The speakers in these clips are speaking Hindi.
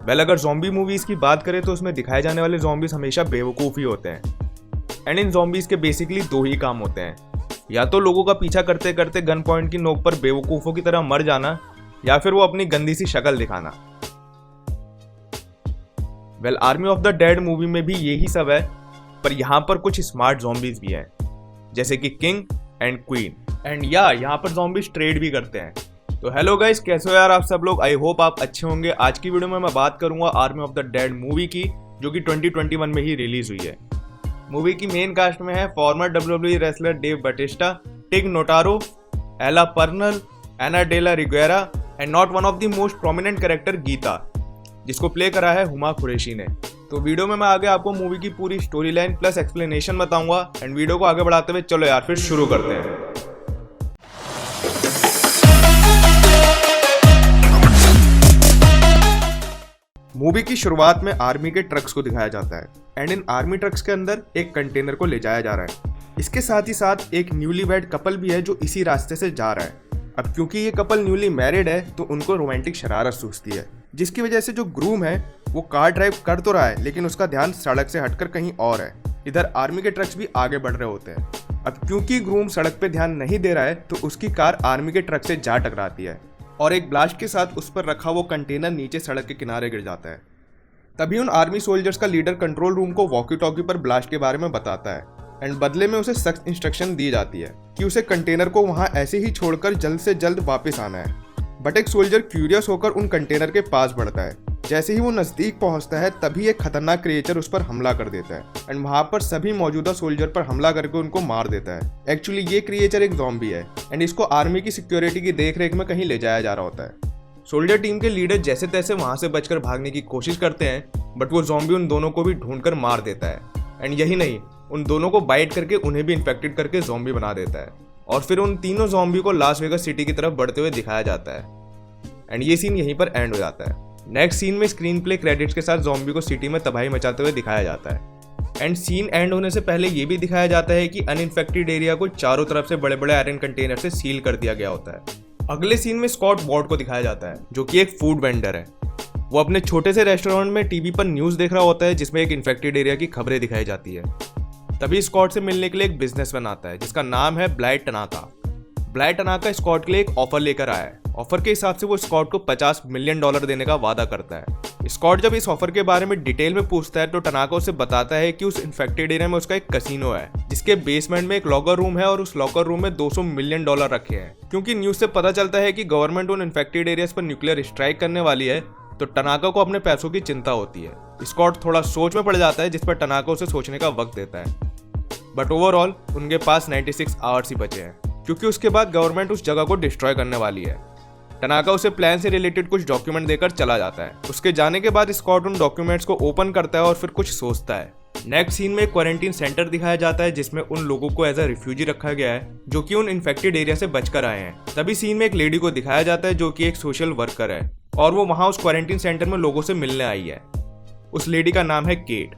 वेल अगर ज़ॉम्बी मूवीज़ की बात करें तो उसमें दिखाए जाने वाले ज़ॉम्बीज़ हमेशा बेवकूफ़ ही होते हैं। एंड इन ज़ॉम्बीज़ के बेसिकली दो ही काम होते हैं, या तो लोगों का पीछा करते करते गन पॉइंट की नोक पर बेवकूफ़ों की तरह मर जाना, या फिर वो अपनी गंदी सी शक्ल दिखाना। Well army of the dead movie में भी यही सब है, पर यहाँ पर कुछ स्मार्ट ज़ॉम्बीज़ भी हैं, जैसे कि किंग एंड क्वीन। एंड यहाँ पर ज़ॉम्बीज़ ट्रेड भी करते हैं। तो हेलो गाइस, कैसे हो यार आप सब लोग? आई होप आप अच्छे होंगे। आज की वीडियो में मैं बात करूंगा army of the dead movie की, जो कि 2021 में ही रिलीज हुई है। मूवी की मेन कास्ट में है former WWE wrestler Dave Bautista, Tig Notaro, Ella Purnell, Ana de la Reguera and not one of the most prominent character Geeta, जिसको प्ले करा है हुमा कुरैशी ने। तो वीडियो में मैं आगे आपको मूवी की पूरी स्टोरी लाइन प्लस एक्सप्लेनेशन बताऊंगा। एंड वीडियो को आगे बढ़ाते हुए चलो यार फिर शुरू करते हैं। मूवी की शुरुआत में आर्मी के ट्रक्स को दिखाया जाता है एंड इन आर्मी ट्रक्स के अंदर एक कंटेनर को ले जाया जा रहा है। इसके साथ ही साथ एक न्यूली वेड कपल भी है जो इसी रास्ते से जा रहा है। अब क्योंकि ये कपल न्यूली मैरिड है तो उनको रोमांटिक शरारत सूझती है, जिसकी वजह से जो ग्रूम है वो कार ड्राइव कर तो रहा है लेकिन उसका ध्यान सड़क से हटकर कहीं और है। इधर आर्मी के ट्रक्स भी आगे बढ़ रहे होते हैं। अब क्योंकि ग्रूम सड़क पे ध्यान नहीं दे रहा है तो उसकी कार आर्मी के ट्रक से जा टकराती है और एक ब्लास्ट के साथ उस पर रखा वो कंटेनर नीचे सड़क के किनारे गिर जाता है। तभी उन आर्मी सोल्जर्स का लीडर कंट्रोल रूम को वॉकी टॉकी पर ब्लास्ट के बारे में बताता है एंड बदले में उसे सख्त इंस्ट्रक्शन दी जाती है कि उसे कंटेनर को वहां ऐसे ही छोड़कर जल्द से जल्द वापस आना है। बट एक सोल्जर क्यूरियस होकर उन कंटेनर के पास बढ़ता है। जैसे ही वो नजदीक पहुंचता है तभी एक खतरनाक क्रिएचर उस पर हमला कर देता है एंड वहां पर सभी मौजूदा सोल्जर पर हमला करके उनको मार देता है। एक्चुअली ये क्रिएचर एक ज़ॉम्बी है एंड इसको आर्मी की सिक्योरिटी की देखरेख में कहीं ले जाया जा रहा होता है। सोल्जर टीम के लीडर जैसे तैसे वहां से बचकर भागने की कोशिश करते हैं, बट वो ज़ॉम्बी उन दोनों को भी ढूंढकर मार देता है। एंड यही नहीं, उन दोनों को बाइट करके उन्हें भी इन्फेक्टेड करके ज़ॉम्बी बना देता है और फिर उन तीनों ज़ॉम्बी को लास वेगास सिटी की तरफ बढ़ते हुए दिखाया जाता है। एंड ये सीन यहीं पर एंड हो जाता है। नेक्स्ट सीन में स्क्रीन प्ले क्रेडिट्स के साथ ज़ॉम्बी को सिटी में तबाही मचाते हुए दिखाया जाता है। एंड सीन एंड होने से पहले ये भी दिखाया जाता है कि अनइन्फेक्टेड एरिया को चारों तरफ से बड़े बड़े आयरन कंटेनर से सील कर दिया गया होता है। अगले सीन में स्कॉट वॉर्ड को दिखाया जाता है, जो कि एक फूड वेंडर है। वो अपने छोटे से रेस्टोरेंट में टीवी पर न्यूज़ देख रहा होता है जिसमें एक इन्फेक्टेड एरिया की खबरें दिखाई जाती है। तभी स्कॉट से मिलने के लिए एक बिजनेसमैन आता है जिसका नाम है Blight Tanaka. Blight Tanaka Scott के लिए एक ऑफर लेकर आया है। ऑफर के हिसाब से वो स्कॉट को $50 मिलियन देने का वादा करता है। स्कॉट जब इस ऑफर के बारे में डिटेल में पूछता है तो टनाका उसे बताता है कि उस इन्फेक्टेड एरिया में उसका एक कसिनो है जिसके बेसमेंट में एक लॉकर रूम है और उस लॉकर रूम में $200 मिलियन रखे हैं। क्योंकि न्यूज से पता चलता है कि गवर्नमेंट उन इन्फेक्टेड एरियाज पर न्यूक्लियर स्ट्राइक करने वाली है, तो टनाका को अपने पैसों की चिंता होती है। स्कॉट थोड़ा सोच में पड़ जाता है जिस पर टनाका उसे सोचने का वक्त देता है। बट ओवरऑल उनके पास 96 आवर्स ही बचे हैं क्योंकि उसके बाद गवर्नमेंट उस जगह को डिस्ट्रॉय करने वाली है। टनाका उसे प्लान से रिलेटेड कुछ डॉक्यूमेंट देकर चला जाता है। उसके जाने के बाद स्कॉट उन डॉक्यूमेंट्स को ओपन करता है और फिर कुछ सोचता है। नेक्स्ट सीन में एक क्वारंटीन सेंटर दिखाया जाता है जिसमें उन लोगों को एज अ रिफ्यूजी रखा गया है जो कि उन इन्फेक्टेड एरिया से बचकर आए हैं। तभी सीन में एक लेडी को दिखाया जाता है जो कि एक सोशल वर्कर है और वो वहां उस क्वारंटीन सेंटर में लोगों से मिलने आई है। उस लेडी का नाम है केट।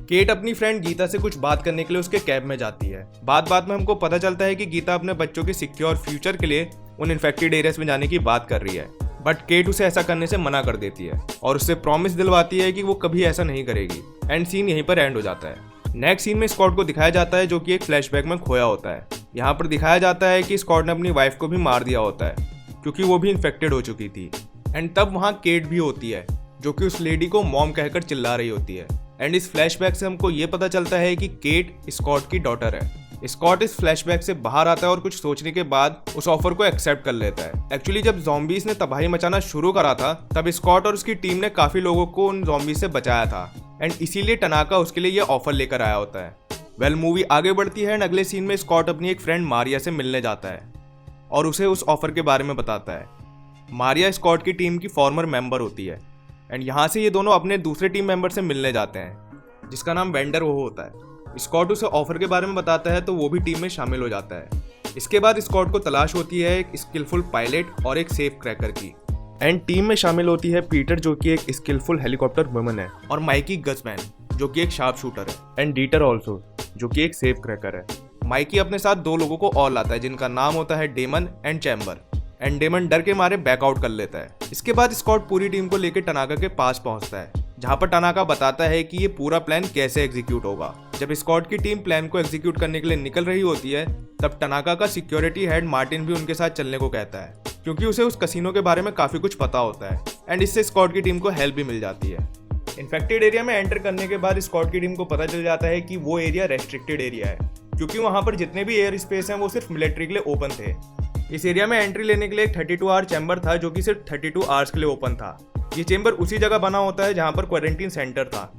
केट अपनी फ्रेंड गीता से कुछ बात करने के लिए उसके कैब में जाती है। बात में हमको पता चलता है कि गीता अपने बच्चों के सिक्योर फ्यूचर के लिए उन इन्फेक्टेड एरियाज में जाने की बात कर रही है, बट केट उसे ऐसा करने से मना कर देती है और उससे प्रॉमिस दिलवाती है कि वो कभी ऐसा नहीं करेगी। एंड सीन यहीं पर एंड हो जाता है। नेक्स्ट सीन में स्कॉट को दिखाया जाता है जो कि एक फ्लैशबैक में खोया होता है। यहाँ पर दिखाया जाता है कि स्कॉट ने अपनी वाइफ को भी मार दिया होता है क्योंकि वो भी इन्फेक्टेड हो चुकी थी। एंड तब वहाँ केट भी होती है जो कि उस लेडी को मॉम कहकर चिल्ला रही होती है। एंड इस फ्लैशबैक से हमको ये पता चलता है कि केट स्कॉट की डॉटर है। स्कॉट इस फ्लैशबैक से बाहर आता है और कुछ सोचने के बाद उस ऑफर को एक्सेप्ट कर लेता है। एक्चुअली जब ज़ॉम्बीज ने तबाही मचाना शुरू करा था तब स्कॉट और उसकी टीम ने काफी लोगों को उन ज़ॉम्बीज से बचाया था एंड इसीलिए टनाका उसके लिए ये ऑफर लेकर आया होता है। वेल मूवी आगे बढ़ती है एंड अगले सीन में स्कॉट अपनी एक फ्रेंड मारिया से मिलने जाता है और उसे उस ऑफर के बारे में बताता है। मारिया स्कॉट की टीम की फॉर्मर मेंबर होती है एंड यहाँ से ये दोनों अपने दूसरे टीम मेंबर से मिलने जाते हैं जिसका नाम वेंडर वो होता है। स्कॉट उसे ऑफर के बारे में बताता है तो वो भी टीम में शामिल हो जाता है। इसके बाद स्कॉट को तलाश होती है एक स्किलफुल पायलट और एक सेफ क्रैकर की। एंड टीम में शामिल होती है पीटर जो कि एक स्किलफुल हेलीकॉप्टर वुमन है, और माइकी गजमैन जो कि एक शार्प शूटर है, एंड डीटर ऑल्सो जो कि एक सेफ क्रैकर है। माइकी अपने साथ 2 लोगों को और लाता है जिनका नाम होता है Demon and Chamber. And Demon डर के मारे बैकआउट कर लेता है। इसके बाद स्कॉट पूरी टीम को लेकर टनाका के पास पहुंचता है, जहां पर टनाका बताता है कि ये पूरा प्लान कैसे एग्जीक्यूट होगा। जब स्कॉट की टीम प्लान को एग्जीक्यूट करने के लिए निकल रही होती है, तब टनाका का सिक्योरिटी हेड मार्टिन भी उनके साथ चलने को कहता है, क्योंकि उसे उस कसिनो के बारे में काफी कुछ पता होता है एंड इससे स्कॉट की टीम को हेल्प भी मिल जाती है। इन्फेक्टेड एरिया में एंटर करने के बाद स्कॉट की टीम को पता चल जाता है कि वो एरिया रेस्ट्रिक्टेड एरिया है, क्योंकि वहां पर जितने भी एयर स्पेस हैं वो सिर्फ मिलिट्री के लिए ओपन थे। इस एरिया में एंट्री लेने के लिए एक 32 आवर चैम्बर था, जो कि सिर्फ 32 आवर्स के लिए ओपन था। ये चैम्बर उसी जगह बना होता है जहां पर क्वारंटीन सेंटर था।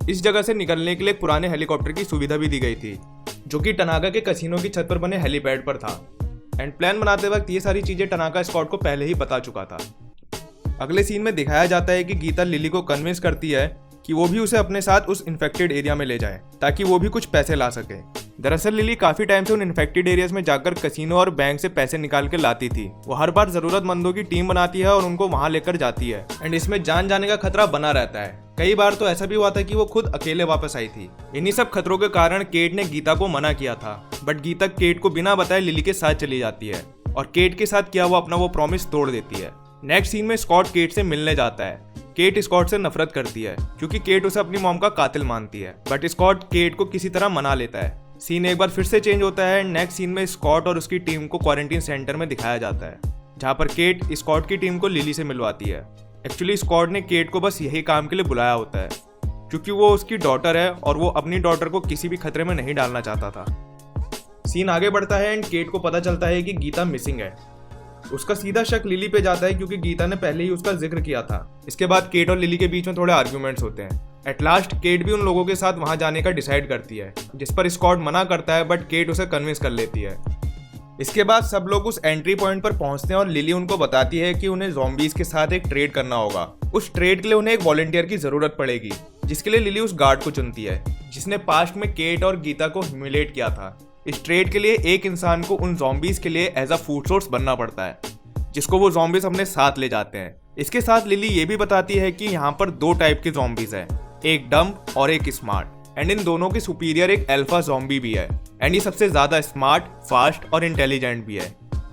इस जगह से निकलने के लिए एक पुराने हेलीकॉप्टर की सुविधा भी दी गई थी, जो कि टनाका के कसिनो की छत पर बने हेलीपैड पर था। एंड प्लान बनाते वक्त ये सारी चीजें टनाका स्कॉट को पहले ही बता चुका था। अगले सीन में दिखाया जाता है कि गीता लिली को कन्विंस करती है कि वो भी उसे अपने साथ उस इन्फेक्टेड एरिया में ले जाए, ताकि वो भी कुछ पैसे ला सके। दरअसल लिली काफी टाइम से उन इन्फेक्टेड एरियाज में जाकर कसिनो और बैंक से पैसे निकाल के लाती थी। वो हर बार जरूरतमंदों की टीम बनाती है और उनको वहां लेकर जाती है, एंड इसमें जान जाने का खतरा बना रहता है। कई बार तो ऐसा भी हुआ था कि वो खुद अकेले वापस आई थी। इन्हीं सब खतरों के कारण केट ने गीता को मना किया था, बट गीता केट को बिना बताए लिली के साथ चली जाती है और केट के साथ किया हुआ अपना वो प्रॉमिस तोड़ देती है। नेक्स्ट सीन में स्कॉट केट से मिलने जाता है। केट स्कॉट से नफरत करती है, क्योंकि केट उसे अपनी मॉम का कातिल मानती है, बट स्कॉट केट को किसी तरह मना लेता है। सीन एक बार फिर से चेंज होता है। नेक्स्ट सीन में स्कॉट और उसकी टीम को क्वारंटीन सेंटर में दिखाया जाता है, जहां पर केट स्कॉट की टीम को लिली से मिलवाती है। एक्चुअली स्कॉट ने केट को बस यही काम के लिए बुलाया होता है, क्योंकि वो उसकी डॉटर है और वो अपनी डॉटर को किसी भी खतरे में नहीं डालना चाहता था। सीन आगे बढ़ता है एंड केट को पता चलता है कि गीता मिसिंग है। उसका सीधा शक लिली पे जाता है, क्योंकि गीता ने पहले ही उसका जिक्र किया था। इसके बाद केट और लिली के बीच में थोड़े आर्ग्यूमेंट्स होते हैं। एट लास्ट केट भी उन लोगों के साथ वहां जाने का डिसाइड करती है, जिस पर स्कॉट मना करता है, बट केट उसे कन्विंस कर लेती है। इसके बाद सब लोग उस एंट्री पॉइंट पर पहुंचते हैं और लिली उनको बताती है कि उन्हें ज़ॉम्बीज के साथ एक ट्रेड करना होगा। उस ट्रेड के लिए उन्हें एक वॉलंटियर की जरूरत पड़ेगी, जिसके लिए लिली उस गार्ड को चुनती है, जिसने पास्ट में केट और गीता को ह्यूमिलेट किया था। इस ट्रेड के लिए एक इंसान को उन ज़ॉम्बीज के लिए एज अ फूड सोर्स बनना पड़ता है, जिसको वो ज़ॉम्बीज अपने साथ ले जाते हैं। इसके साथ लिली ये भी बताती है कि यहाँ पर दो टाइप के ज़ॉम्बीज हैं, एक डम्ब और एक स्मार्ट, एंड इन दोनों के सुपीरियर एक अल्फा ज़ॉम्बी भी है, एंड ये सबसे ज्यादा स्मार्ट, फास्ट और इंटेलिजेंट भी है।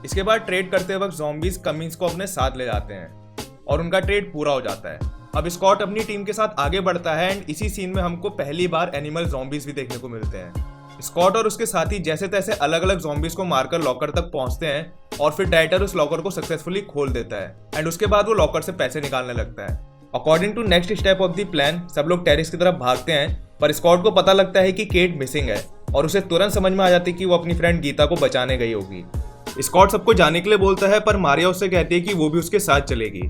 इसके बाद ट्रेड करते वक्त ज़ॉम्बीज कमिंग्स को अपने साथ ले जाते हैं और उनका ट्रेड पूरा हो जाता है। अब स्कॉट अपनी टीम के साथ आगे बढ़ता है एंड इसी सीन में हमको पहली बार एनिमल ज़ॉम्बीज भी देखने को मिलते हैं। स्कॉट और उसके साथी जैसे तैसे अलग अलग ज़ॉम्बीज को मारकर लॉकर तक पहुंचते हैं और फिर डाइटर उस लॉकर को सक्सेसफुली खोल देता है एंड उसके बाद वो लॉकर से पैसे निकालने लगता है। According to next step of the plan सब लोग टेरिस की तरफ भागते हैं, पर स्कॉट को पता लगता है कि केट मिसिंग है और उसे तुरंत समझ में आ जाती है कि वो अपनी फ्रेंड गीता को बचाने गई होगी। स्कॉट सबको जाने के लिए बोलता है, पर मारिया उससे कहती है कि वो भी उसके साथ चलेगी।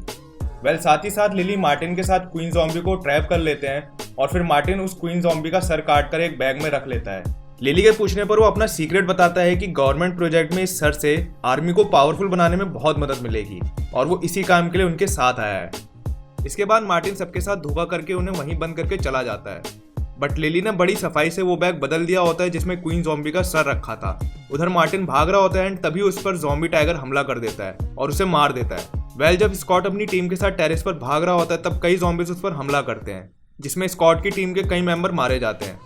साथ ही साथ लिली मार्टिन के साथ क्वीन ज़ॉम्बी को ट्रैप कर लेते हैं और फिर मार्टिन उस क्वीन ज़ॉम्बी का सर काट कर एक बैग में रख लेता है। लिली के पूछने पर वो अपना सीक्रेट बताता है कि गवर्नमेंट प्रोजेक्ट में इस सर से आर्मी को पावरफुल बनाने में बहुत मदद मिलेगी और वो इसी काम के लिए उनके साथ आया है। इसके बाद मार्टिन सबके साथ धोखा करके उन्हें वहीं बंद करके चला जाता है, बट लिली ने बड़ी सफाई से वो बैग बदल दिया होता है जिसमें क्वीन ज़ॉम्बी का सर रखा था। उधर मार्टिन भाग रहा होता है एंड तभी उस पर ज़ॉम्बी टाइगर हमला कर देता है और उसे मार देता है। जब स्कॉट अपनी टीम के साथ टेरेस पर भाग रहा होता है तब कई ज़ॉम्बीज उस पर हमला करते हैं, जिसमें स्कॉट की टीम के कई मेंबर मारे जाते हैं।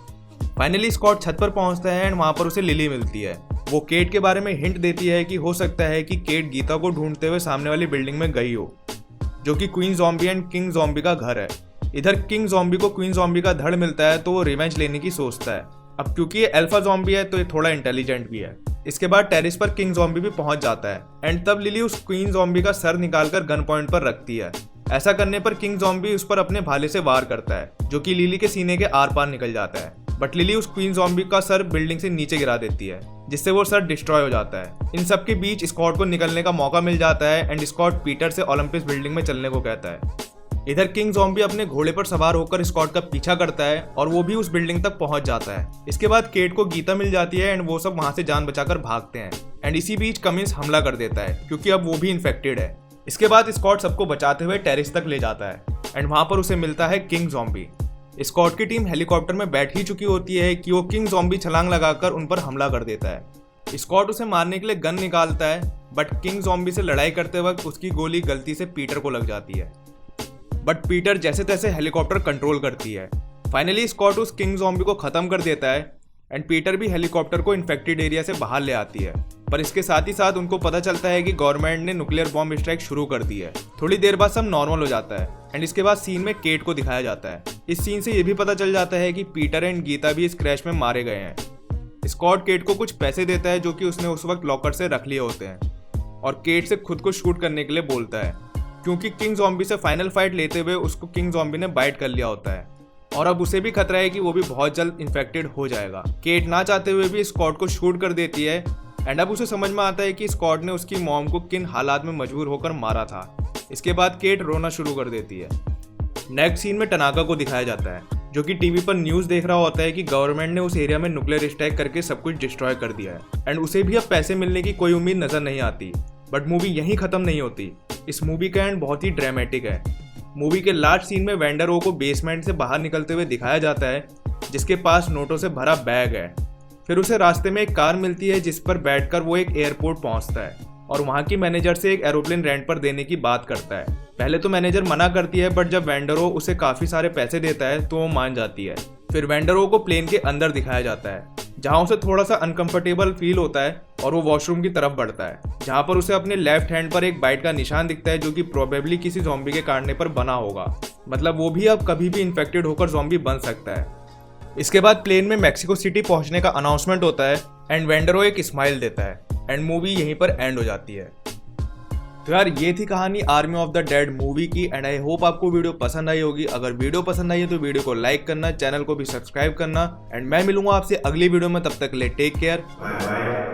फाइनली स्कॉट छत पर पहुंचता है एंड वहां पर उसे लिली मिलती है। वो केट के बारे में हिंट देती है कि हो सकता है कि केट गीता को ढूंढते हुए सामने वाली बिल्डिंग में गई हो, जो कि queen zombie and king zombie का घर है। इधर किंग ज़ॉम्बी को क्वीन ज़ॉम्बी का धड़ मिलता है तो वो रिवेंज लेने की सोचता है। अब क्योंकि ये अल्फा ज़ॉम्बी है तो ये थोड़ा इंटेलिजेंट भी है। इसके बाद टेरिस पर किंग ज़ॉम्बी भी पहुंच जाता है एंड तब लिली उस क्वीन ज़ॉम्बी का सर निकालकर गन पॉइंट पर रखती है। ऐसा करने पर किंग ज़ॉम्बी उस पर अपने भाले से वार करता है, जो कि लिली के सीने के आर पार निकल जाता है, बट लिली उस क्वीन ज़ॉम्बी का सर बिल्डिंग से नीचे गिरा देती है, जिससे वो सर डिस्ट्रॉय हो जाता है। इन सब के बीच स्कॉट को निकलने का मौका मिल जाता है एंड स्कॉट पीटर से ओलंपिस बिल्डिंग में चलने को कहता है। इधर किंग ज़ॉम्बी अपने घोड़े पर सवार होकर स्कॉट का पीछा करता है और वो भी उस बिल्डिंग तक पहुंच जाता है। इसके बाद केट को गीता मिल जाती है एंड वो सब वहां से जान बचाकर भागते हैं एंड इसी बीच कमिंस हमला कर देता है, क्योंकि अब वो भी इन्फेक्टेड है। इसके बाद स्कॉट सबको बचाते हुए टेरिस तक ले जाता है एंड वहां पर उसे मिलता है किंग ज़ॉम्बी। स्कॉट की टीम हेलीकॉप्टर में बैठ ही चुकी होती है कि वो किंग ज़ॉम्बी छलांग लगाकर उन पर हमला कर देता है। स्कॉट उसे मारने के लिए गन निकालता है, बट किंग ज़ॉम्बी से लड़ाई करते वक्त उसकी गोली गलती से पीटर को लग जाती है, बट पीटर जैसे तैसे हेलीकॉप्टर कंट्रोल करती है। फाइनली स्कॉट उस किंग ज़ॉम्बी को खत्म कर देता है एंड पीटर भी हेलीकॉप्टर को इन्फेक्टेड एरिया से बाहर ले आती है, पर इसके साथ ही साथ उनको पता चलता है कि गवर्नमेंट ने न्यूक्लियर बॉम्ब स्ट्राइक शुरू कर दी है। थोड़ी देर बाद सब नॉर्मल हो जाता है एंड इसके बाद सीन में केट को दिखाया जाता है। इस सीन से ये भी पता चल जाता है कि पीटर एंड गीता भी इस क्रैश में मारे गए हैं। स्कॉट केट को कुछ पैसे देता है जो कि उसने उस वक्त लॉकर से रख लिए होते हैं और केट से खुद को शूट करने के लिए बोलता है क्योंकि किंग ज़ॉम्बी से फाइनल फाइट लेते हुए उसको किंग ज़ॉम्बी ने बाइट कर लिया होता है और अब उसे भी खतरा है कि वो भी बहुत जल्द इन्फेक्टेड हो जाएगा। केट ना चाहते हुए भी स्कॉट को शूट कर देती है एंड अब उसे समझ में आता है कि स्कॉट ने उसकी मॉम को किन हालात में मजबूर होकर मारा था। इसके बाद केट रोना शुरू कर देती है। नेक्स्ट सीन में टनाका को दिखाया जाता है जो कि टीवी पर न्यूज़ देख रहा होता है कि गवर्नमेंट ने उस एरिया में न्यूक्लियर स्ट्राइक करके सब कुछ डिस्ट्रॉय कर दिया है एंड उसे भी अब पैसे मिलने की कोई उम्मीद नजर नहीं आती। बट मूवी यहीं खत्म नहीं होती। इस मूवी का एंड बहुत ही ड्रामेटिक है। मूवी के लास्ट सीन में वेंडर ओ को बेसमेंट से बाहर निकलते हुए दिखाया जाता है जिसके पास नोटों से भरा बैग है। फिर उसे रास्ते में एक कार मिलती है जिस पर बैठकर वो एक एयरपोर्ट पहुंचता है और वहां की मैनेजर से एक एरोप्लेन रेंट पर देने की बात करता है। पहले तो मैनेजर मना करती है बट जब वेंडरो उसे काफी सारे पैसे देता है तो वो मान जाती है। फिर वेंडरो को प्लेन के अंदर दिखाया जाता है जहां उसे थोड़ा सा अनकंफर्टेबल फील होता है और वो वॉशरूम की तरफ बढ़ता है जहां पर उसे अपने लेफ्ट हैंड पर एक बाइट का निशान दिखता है जो कि प्रोबेबली किसी ज़ॉम्बी के काटने पर बना होगा। मतलब वो भी अब कभी भी इन्फेक्टेड होकर ज़ॉम्बी बन सकता है। इसके बाद प्लेन में मैक्सिको सिटी पहुंचने का अनाउंसमेंट होता है एंड वेंडरो एक स्माइल देता है एंड मूवी यहीं पर एंड हो जाती है। तो यार ये थी कहानी army of the dead movie की एंड आई होप आपको वीडियो पसंद आई होगी। अगर वीडियो पसंद आई है तो वीडियो को लाइक करना, चैनल को भी सब्सक्राइब करना एंड मैं मिलूंगा आपसे अगली वीडियो में। तब तक के लिए टेक केयर, बाय बाय।